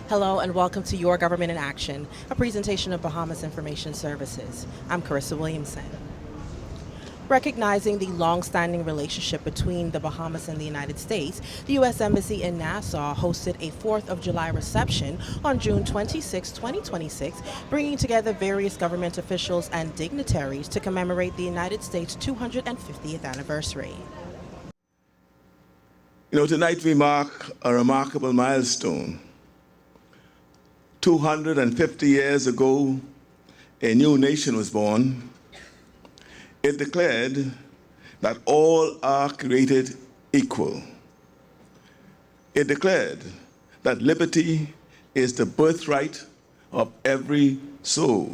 Hello and welcome to Your Government in Action, a presentation of Bahamas Information Services. I'm Carissa Williamson. Recognizing the long-standing relationship between the Bahamas and the United States, the U.S. Embassy in Nassau hosted a 4th of July reception on June 26, 2026, bringing together various government officials and dignitaries to commemorate the United States' 250th anniversary. Tonight we mark a remarkable milestone. 250 years ago, a new nation was born. It declared that all are created equal. It declared that liberty is the birthright of every soul.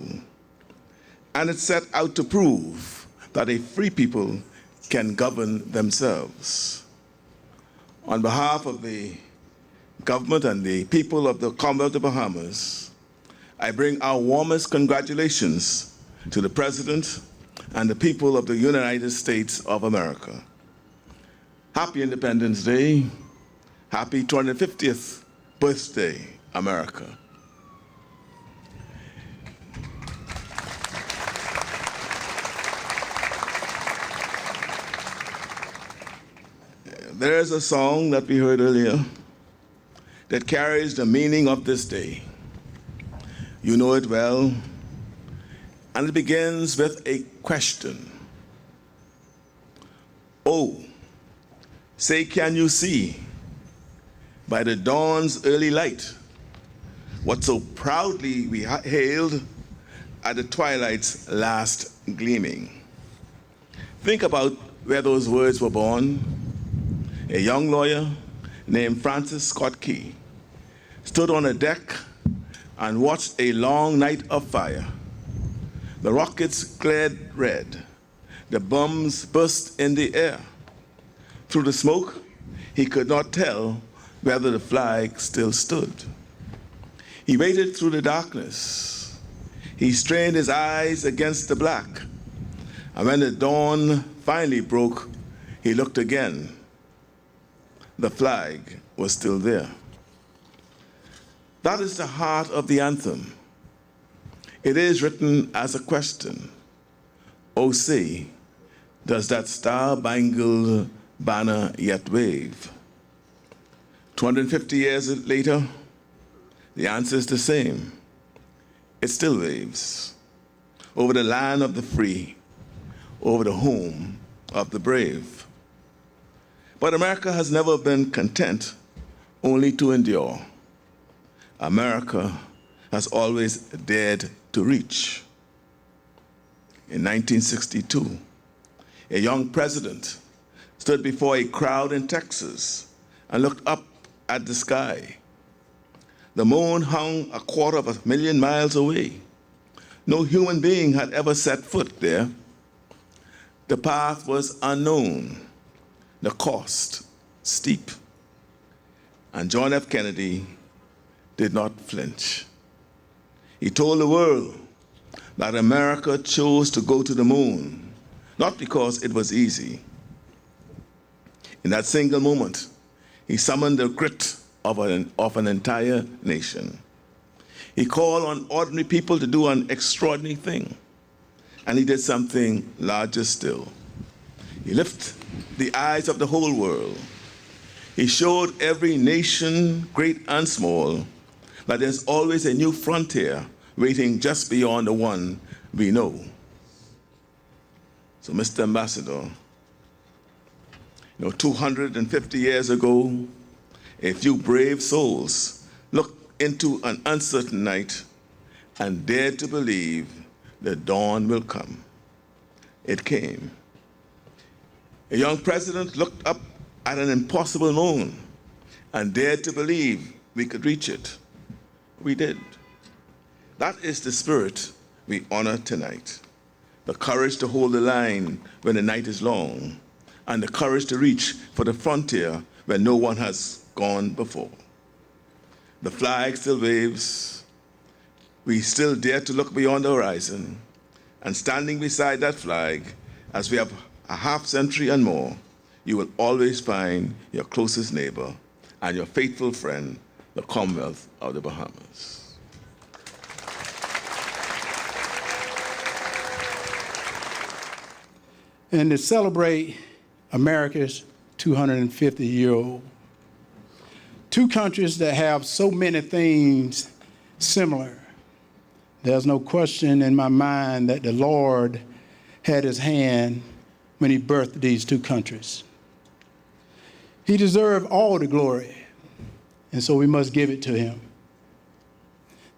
And it set out to prove that a free people can govern themselves. On behalf of the government and the people of the Commonwealth of the Bahamas, I bring our warmest congratulations to the President and the people of the United States of America. Happy Independence Day. Happy 250th birthday, America. There is a song that we heard earlier that carries the meaning of this day. You know it well, and it begins with a question. Oh, say can you see by the dawn's early light what so proudly we hailed at the twilight's last gleaming? Think about where those words were born. A young lawyer named Francis Scott Key stood on a deck and watched a long night of fire. The rockets glared red. The bombs burst in the air. Through the smoke, he could not tell whether the flag still stood. He waited through the darkness. He strained his eyes against the black. And when the dawn finally broke, he looked again. The flag was still there. That is the heart of the anthem. It is written as a question. Oh, say, does that star-spangled banner yet wave? 250 years later, the answer is the same. It still waves over the land of the free, over the home of the brave. But America has never been content only to endure. America has always dared to reach. In 1962, a young president stood before a crowd in Texas and looked up at the sky. The moon hung 250,000 miles away. No human being had ever set foot there. The path was unknown, the cost steep. And John F. Kennedy did not flinch. He told the world that America chose to go to the moon, not because it was easy. In that single moment, he summoned the grit of an entire nation. He called on ordinary people to do an extraordinary thing, and he did something larger still. He lifted the eyes of the whole world. He showed every nation, great and small, that there's always a new frontier waiting just beyond the one we know. So, Mr. Ambassador, 250 years ago, a few brave souls looked into an uncertain night and dared to believe the dawn will come. It came. A young president looked up at an impossible moon and dared to believe we could reach it. We did. That is the spirit we honor tonight. The courage to hold the line when the night is long, and the courage to reach for the frontier when no one has gone before. The flag still waves. We still dare to look beyond the horizon, and standing beside that flag, as we have a half century and more, you will always find your closest neighbor and your faithful friend, the Commonwealth of the Bahamas. And to celebrate America's 250-year-old, two countries that have so many things similar, there's no question in my mind that the Lord had his hand when he birthed these two countries. He deserved all the glory, and so we must give it to him.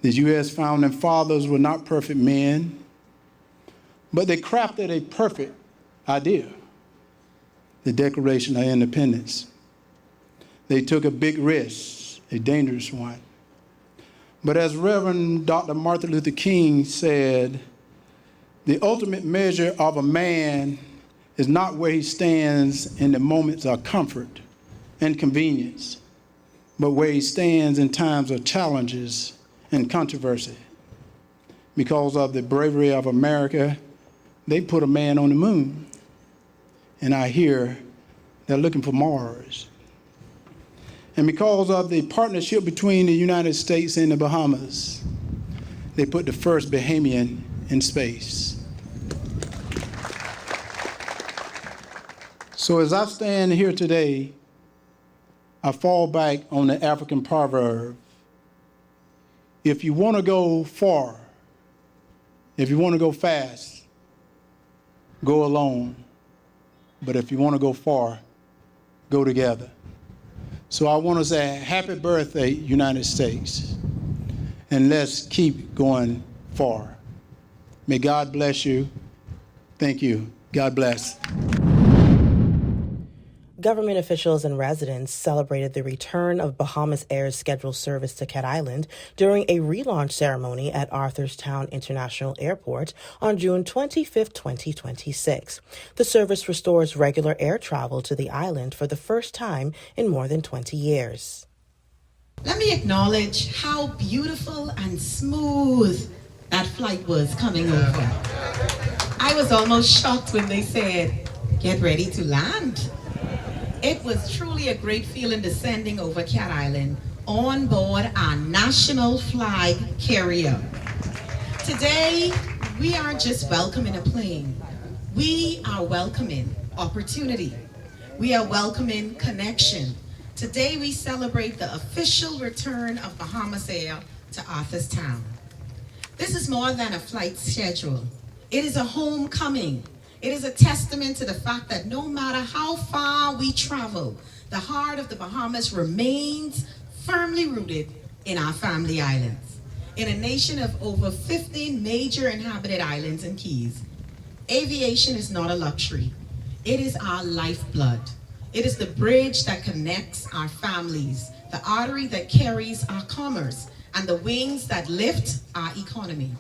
The U.S. founding fathers were not perfect men, but they crafted a perfect idea, the Declaration of Independence. They took a big risk, a dangerous one. But as Reverend Dr. Martin Luther King said, the ultimate measure of a man is not where he stands in the moments of comfort and convenience, but where he stands in times of challenges and controversy. Because of the bravery of America, they put a man on the moon. And I hear they're looking for Mars. And because of the partnership between the United States and the Bahamas, they put the first Bahamian in space. So as I stand here today, I fall back on the African proverb, if you want to go far, if you want to go fast, go alone. But if you want to go far, go together. So I want to say happy birthday, United States. And let's keep going far. May God bless you. Thank you. God bless. Government officials and residents celebrated the return of Bahamas Air's scheduled service to Cat Island during a relaunch ceremony at Arthurstown International Airport on June 25, 2026. The service restores regular air travel to the island for the first time in more than 20 years. Let me acknowledge how beautiful and smooth that flight was coming over. I was almost shocked when they said, "Get ready to land." It was truly a great feeling descending over Cat Island on board our national flag carrier. Today, we aren't just welcoming a plane. We are welcoming opportunity. We are welcoming connection. Today, we celebrate the official return of Bahamas Air to Arthurstown. This is more than a flight schedule. It is a homecoming. It is a testament to the fact that no matter how far we travel, the heart of the Bahamas remains firmly rooted in our family islands. In a nation of over 15 major inhabited islands and keys, aviation is not a luxury. It is our lifeblood. It is the bridge that connects our families, the artery that carries our commerce, and the wings that lift our economy.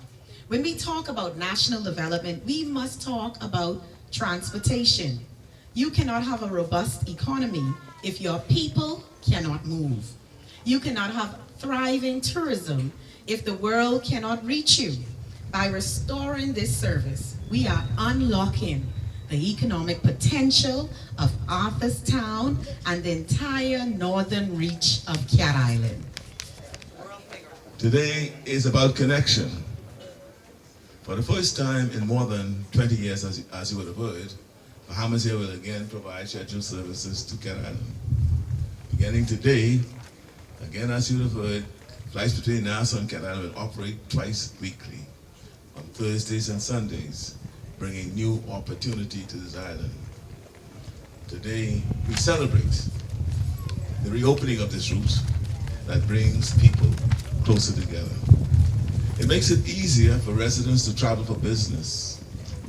When we talk about national development, we must talk about transportation. You cannot have a robust economy if your people cannot move. You cannot have thriving tourism if the world cannot reach you. By restoring this service, we are unlocking the economic potential of Arthurstown and the entire northern reach of Cat Island. Today is about connection. For the first time in more than 20 years, as you would have heard, Bahamas Air will again provide scheduled services to Cat Island. Beginning today, again as you would have heard, flights between Nassau and Cat Island will operate twice weekly, on Thursdays and Sundays, bringing new opportunity to this island. Today, we celebrate the reopening of this route that brings people closer together. It makes it easier for residents to travel for business,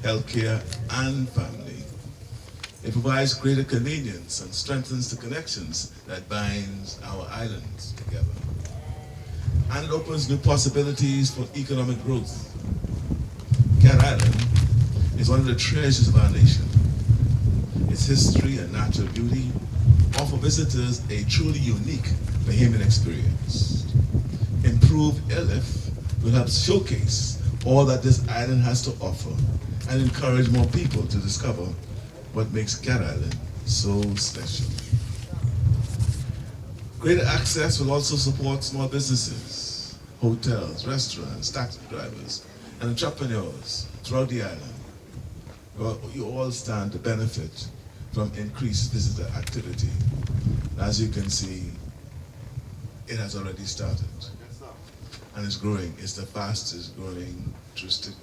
healthcare, and family. It provides greater convenience and strengthens the connections that binds our islands together. And it opens new possibilities for economic growth. Cat Island is one of the treasures of our nation. Its history and natural beauty offer visitors a truly unique Bahamian experience. Improved airlift will help showcase all that this island has to offer and encourage more people to discover what makes Cat Island so special. Greater access will also support small businesses, hotels, restaurants, taxi drivers, and entrepreneurs throughout the island. Well, you all stand to benefit from increased visitor activity. As you can see, it has already started. And it's growing. It's the fastest growing touristic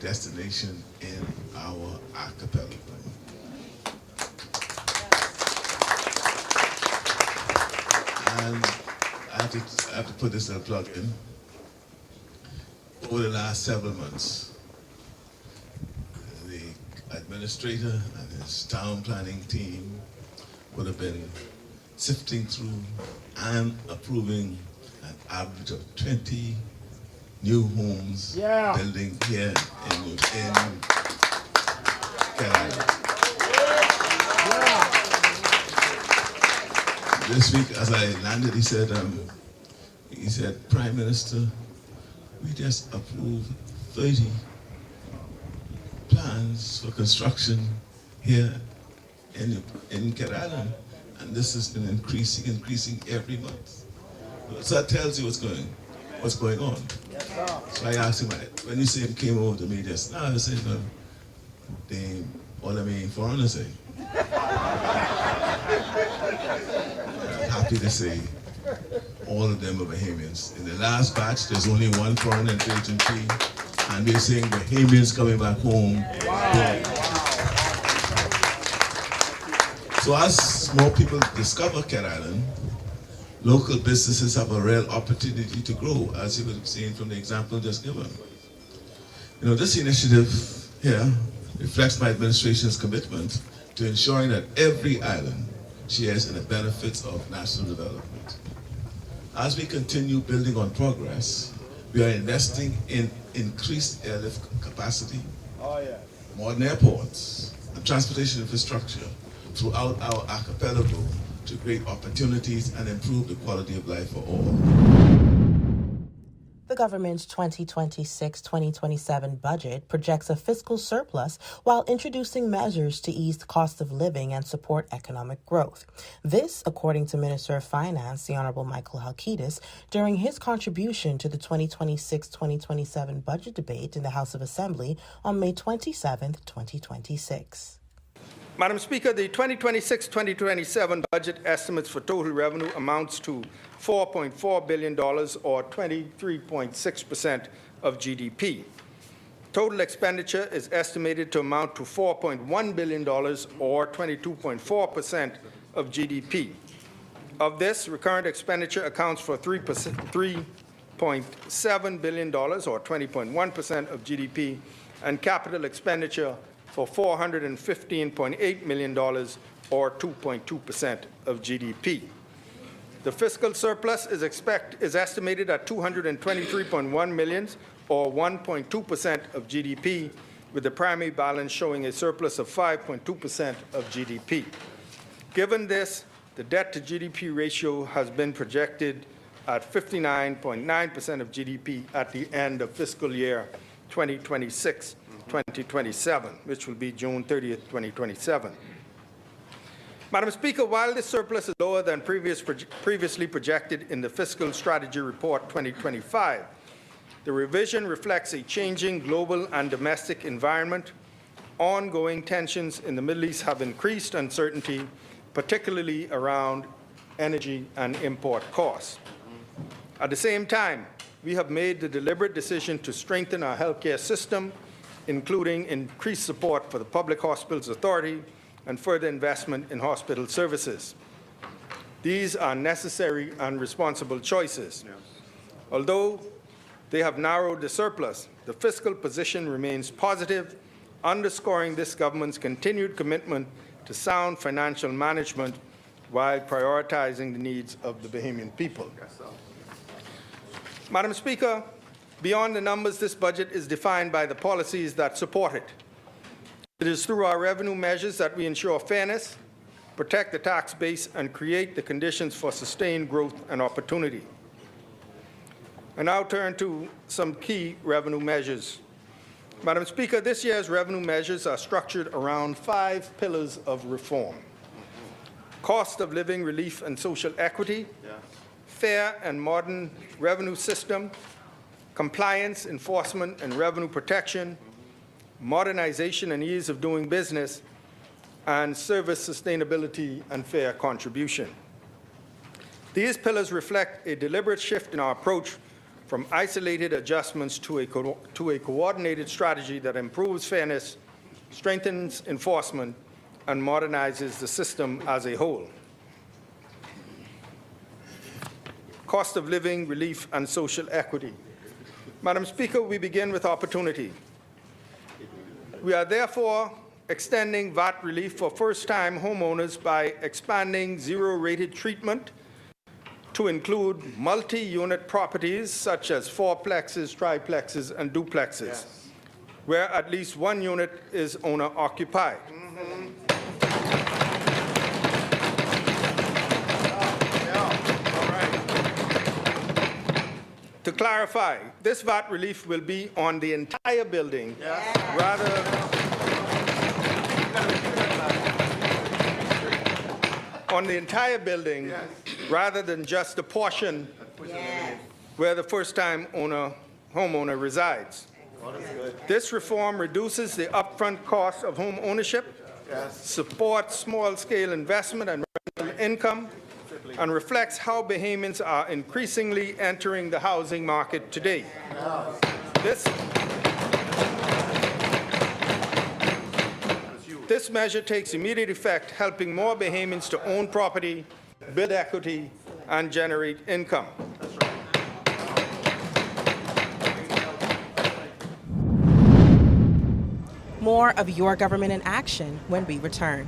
destination in our archipelago. And I have to put this little plug in. Over the last several months, the administrator and his town planning team would have been sifting through and approving an average of 20 new homes building here in Canada. This week, as I landed, he said, Prime Minister, we just approved 30 plans for construction here in Canada, and this has been increasing every month. So that tells you what's going on. So I asked him, when you see him came over to me just now, I said, all I mean foreigners say. I'm happy to say all of them are Bahamians. In the last batch, there's only one foreign agency, and we're seeing Bahamians coming back home. So as more people discover Cat Island, local businesses have a real opportunity to grow, as you would have seen from the example just given. This initiative here reflects my administration's commitment to ensuring that every island shares in the benefits of national development. As we continue building on progress, we are investing in increased airlift capacity, modern airports, and transportation infrastructure throughout our archipelago to create opportunities and improve the quality of life for all. The government's 2026-2027 budget projects a fiscal surplus while introducing measures to ease the cost of living and support economic growth. This, according to Minister of Finance, the Honorable Michael Halkitis, during his contribution to the 2026-2027 budget debate in the House of Assembly on May 27, 2026. Madam Speaker, the 2026-2027 budget estimates for total revenue amounts to $4.4 billion, or 23.6% of GDP. Total expenditure is estimated to amount to $4.1 billion, or 22.4% of GDP. Of this, recurrent expenditure accounts for $3.7 billion, or 20.1% of GDP, and capital expenditure for $415.8 million, or 2.2% of GDP. The fiscal surplus is estimated at $223.1 million, or 1.2% of GDP, with the primary balance showing a surplus of 5.2% of GDP. Given this, the debt-to-GDP ratio has been projected at 59.9% of GDP at the end of fiscal year 2026-2027, which will be June 30th, 2027. Madam Speaker, while this surplus is lower than previously projected in the Fiscal Strategy Report 2025, the revision reflects a changing global and domestic environment. Ongoing tensions in the Middle East have increased uncertainty, particularly around energy and import costs. At the same time, we have made the deliberate decision to strengthen our healthcare system, including increased support for the Public Hospitals Authority and further investment in hospital services. These are necessary and responsible choices. Although they have narrowed the surplus, the fiscal position remains positive, underscoring this government's continued commitment to sound financial management while prioritizing the needs of the Bahamian people. Madam Speaker, beyond the numbers, this budget is defined by the policies that support it. It is through our revenue measures that we ensure fairness, protect the tax base, and create the conditions for sustained growth and opportunity. I now turn to some key revenue measures. Madam Speaker, this year's revenue measures are structured around 5 pillars of reform. cost of living relief and social equity, fair and modern revenue system, compliance, enforcement, and revenue protection, modernization and ease of doing business, and service sustainability and fair contribution. These pillars reflect a deliberate shift in our approach from isolated adjustments to a coordinated strategy that improves fairness, strengthens enforcement, and modernizes the system as a whole. Cost of living relief and social equity. Madam Speaker, we begin with opportunity. We are therefore extending VAT relief for first-time homeowners by expanding zero-rated treatment to include multi-unit properties such as fourplexes, triplexes, and duplexes, where at least one unit is owner-occupied. To clarify, this VAT relief will be on the entire building rather than just a portion where the first-time homeowner resides. This reform reduces the upfront cost of home ownership, supports small-scale investment and rental income, and reflects how Bahamians are increasingly entering the housing market today. This measure takes immediate effect, helping more Bahamians to own property, build equity, and generate income. More of Your Government in Action when we return.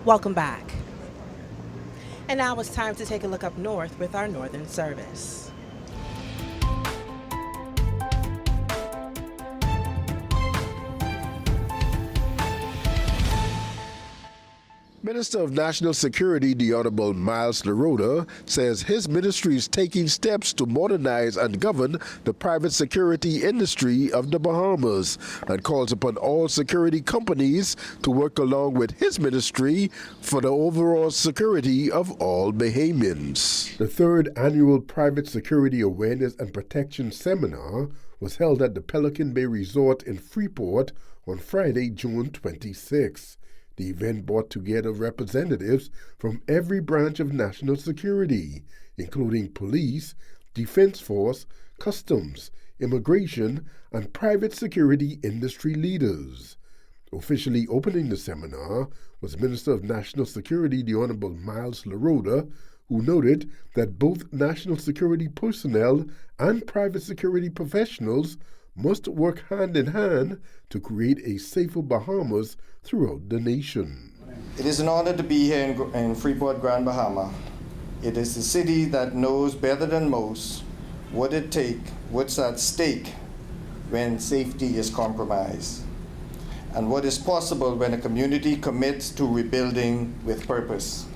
Welcome back. And now it's time to take a look up north with our Northern Service. Minister of National Security, the Honorable Miles LaRota, says his ministry is taking steps to modernize and govern the private security industry of the Bahamas and calls upon all security companies to work along with his ministry for the overall security of all Bahamians. The third annual Private Security Awareness and Protection Seminar was held at the Pelican Bay Resort in Freeport on Friday, June 26. The event brought together representatives from every branch of national security, including police, defense force, customs, immigration, and private security industry leaders. Officially opening the seminar was Minister of National Security, the Honorable Miles LaRota, who noted that both national security personnel and private security professionals must work hand in hand to create a safer Bahamas throughout the nation. It is an honor to be here in Freeport, Grand Bahama. It is the city that knows better than most what it takes, what's at stake when safety is compromised, and what is possible when a community commits to rebuilding with purpose.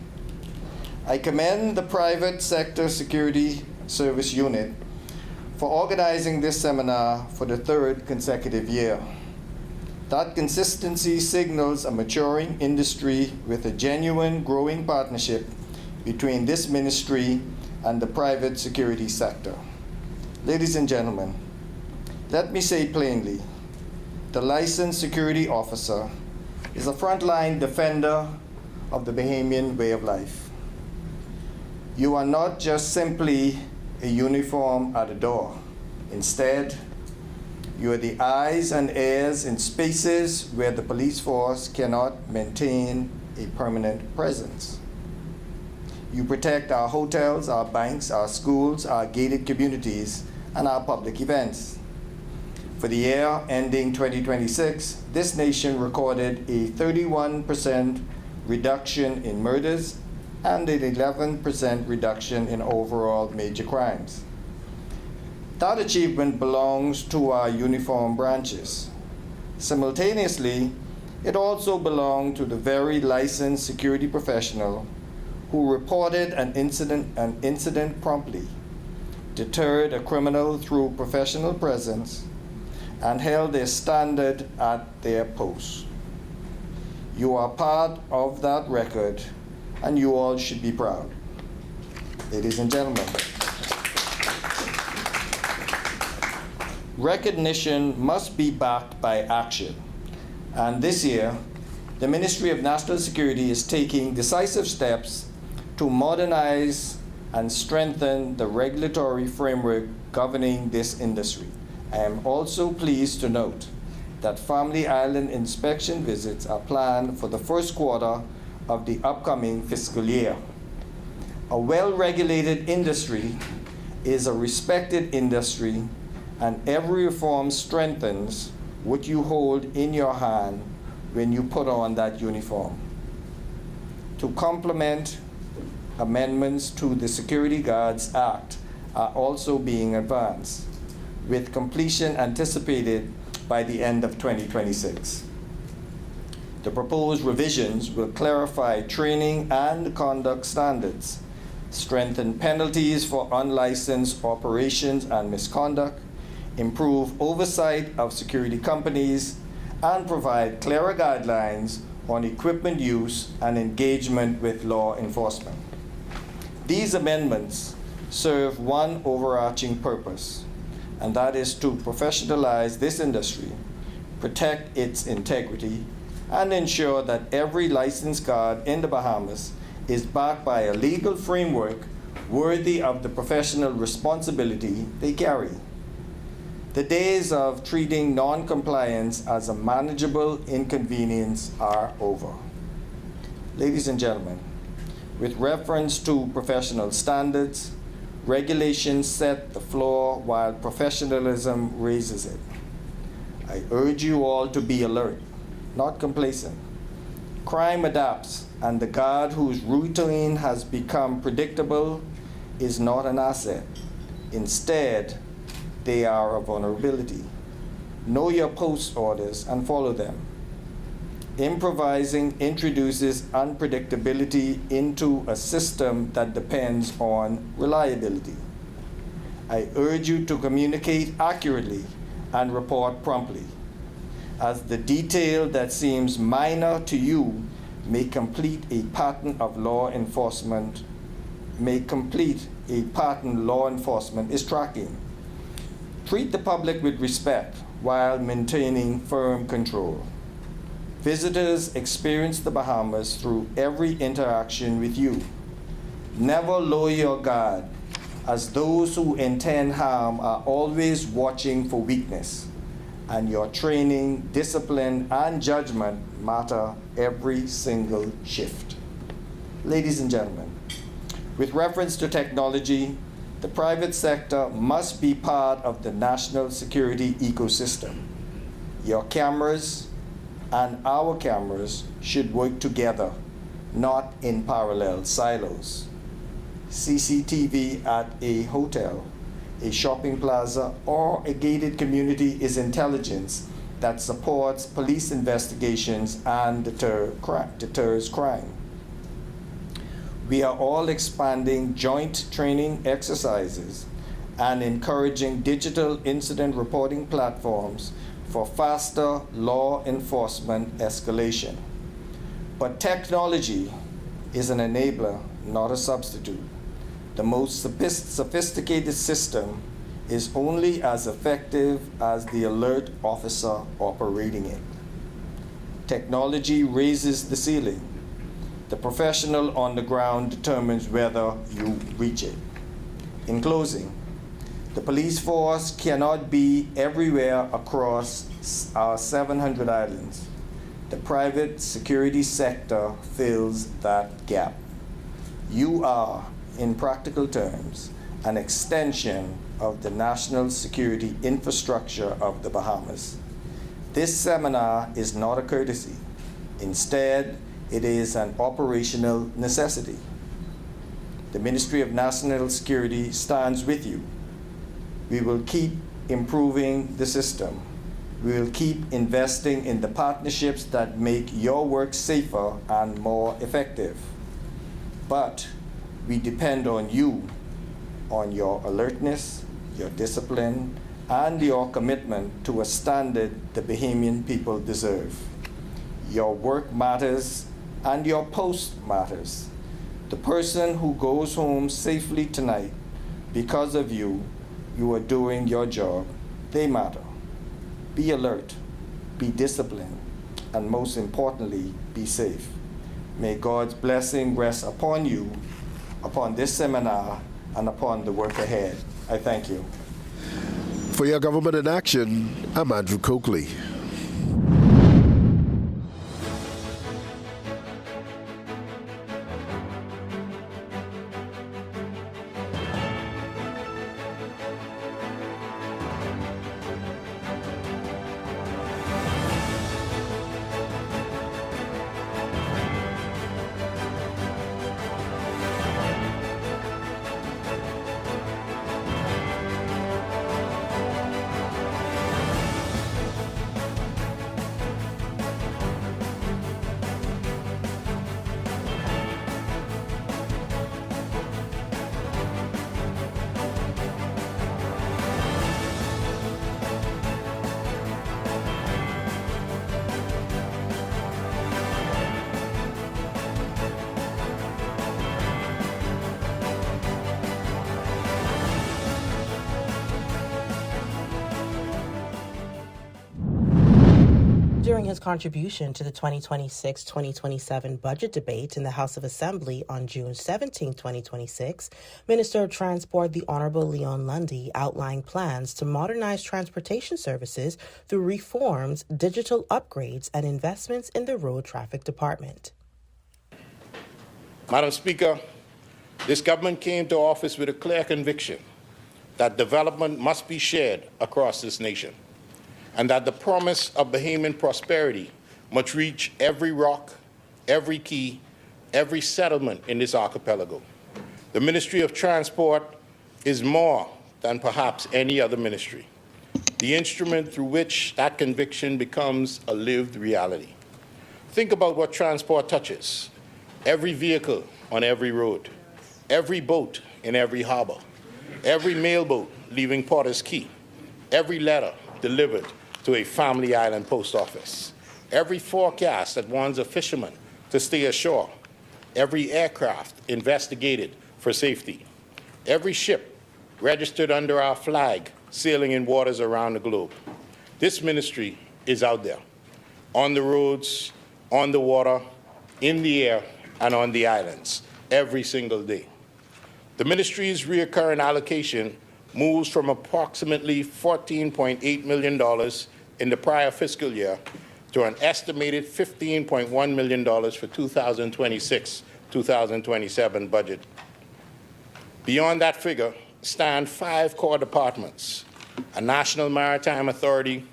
I commend the private sector security service unit for organizing this seminar for the third consecutive year. That consistency signals a maturing industry with a genuine growing partnership between this ministry and the private security sector. Ladies and gentlemen, let me say plainly, the licensed security officer is a frontline defender of the Bahamian way of life. You are not just simply a uniform at a door. Instead, you are the eyes and ears in spaces where the police force cannot maintain a permanent presence. You protect our hotels, our banks, our schools, our gated communities, and our public events. For the year ending 2026, this nation recorded a 31% reduction in murders and an 11% reduction in overall major crimes. That achievement belongs to our uniformed branches. Simultaneously, it also belonged to the very licensed security professional who reported an incident promptly, deterred a criminal through professional presence, and held their standard at their post. You are part of that record, and you all should be proud. Ladies and gentlemen, recognition must be backed by action. And this year, the Ministry of National Security is taking decisive steps to modernize and strengthen the regulatory framework governing this industry. I am also pleased to note that Family Island inspection visits are planned for the first quarter of the upcoming fiscal year. A well-regulated industry is a respected industry, and every reform strengthens what you hold in your hand when you put on that uniform. To complement, amendments to the Security Guards Act are also being advanced, with completion anticipated by the end of 2026. The proposed revisions will clarify training and conduct standards, strengthen penalties for unlicensed operations and misconduct, improve oversight of security companies, and provide clearer guidelines on equipment use and engagement with law enforcement. These amendments serve one overarching purpose, and that is to professionalize this industry, protect its integrity, and ensure that every licensed guard in the Bahamas is backed by a legal framework worthy of the professional responsibility they carry. The days of treating non-compliance as a manageable inconvenience are over. Ladies and gentlemen, with reference to professional standards, regulations set the floor while professionalism raises it. I urge you all to be alert, not complacent. Crime adapts, and the guard whose routine has become predictable is not an asset. Instead, they are a vulnerability. Know your post orders and follow them. Improvising introduces unpredictability into a system that depends on reliability. I urge you to communicate accurately and report promptly, as the detail that seems minor to you may complete a pattern law enforcement is tracking. Treat the public with respect while maintaining firm control. Visitors experience the Bahamas through every interaction with you. Never lower your guard, as those who intend harm are always watching for weakness, and your training, discipline, and judgment matter every single shift. Ladies and gentlemen, with reference to technology, the private sector must be part of the national security ecosystem. Your cameras and our cameras should work together, not in parallel silos. CCTV at a hotel, a shopping plaza, or a gated community is intelligence that supports police investigations and deters crime. We are all expanding joint training exercises and encouraging digital incident reporting platforms for faster law enforcement escalation. But technology is an enabler, not a substitute. The most sophisticated system is only as effective as the alert officer operating it. Technology raises the ceiling. The professional on the ground determines whether you reach it. In closing, the police force cannot be everywhere across our 700 islands. The private security sector fills that gap. You are, in practical terms, an extension of the national security infrastructure of the Bahamas. This seminar is not a courtesy. Instead, it is an operational necessity. The Ministry of National Security stands with you. We will keep improving the system. We will keep investing in the partnerships that make your work safer and more effective. But we depend on you, on your alertness, your discipline, and your commitment to a standard the Bahamian people deserve. Your work matters and your post matters. The person who goes home safely tonight, because of you, you are doing your job. They matter. Be alert, be disciplined, and most importantly, be safe. May God's blessing rest upon you, upon this seminar, and upon the work ahead. I thank you. For Your Government in Action, I'm Andrew Coakley. During his contribution to the 2026-2027 budget debate in the House of Assembly on June 17, 2026, Minister of Transport the Honorable Leon Lundy outlined plans to modernize transportation services through reforms, digital upgrades, and investments in the Road Traffic Department. Madam Speaker, this government came to office with a clear conviction that development must be shared across this nation, and that the promise of Bahamian prosperity must reach every rock, every key, every settlement in this archipelago. The Ministry of Transport is more than perhaps any other ministry, the instrument through which that conviction becomes a lived reality. Think about what transport touches: every vehicle on every road, every boat in every harbor, every mailboat leaving Porter's Key, every letter delivered to a family island post office, every forecast that warns a fisherman to stay ashore, every aircraft investigated for safety, every ship registered under our flag sailing in waters around the globe. This ministry is out there, on the roads, on the water, in the air, and on the islands, every single day. The ministry's recurring allocation moves from approximately $14.8 million in the prior fiscal year to an estimated $15.1 million for 2026-2027 budget. Beyond that figure stand 5 core departments: a National Maritime Authority,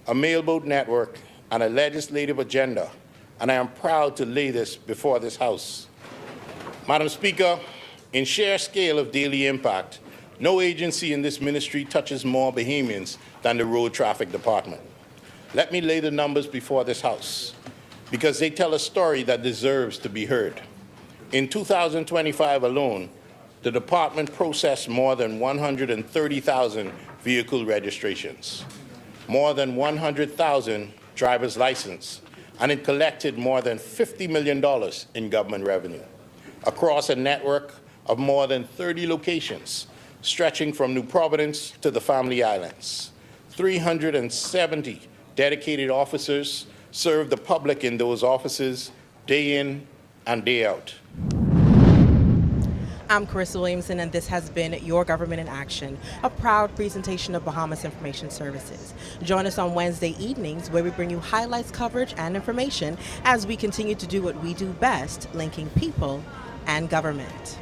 a mailboat network, and a legislative agenda, and I am proud to lay this before this House. Madam Speaker, in sheer scale of daily impact, no agency in this ministry touches more Bahamians than the Road Traffic Department. Let me lay the numbers before this House, because they tell a story that deserves to be heard. In 2025 alone, the department processed more than 130,000 vehicle registrations, more than 100,000 driver's licenses, and it collected more than $50 million in government revenue across a network of more than 30 locations, stretching from New Providence to the Family Islands. 370 dedicated officers serve the public in those offices day in and day out. I'm Carissa Williamson, and this has been Your Government in Action, a proud presentation of Bahamas Information Services. Join us on Wednesday evenings, where we bring you highlights, coverage, and information as we continue to do what we do best, linking people and government.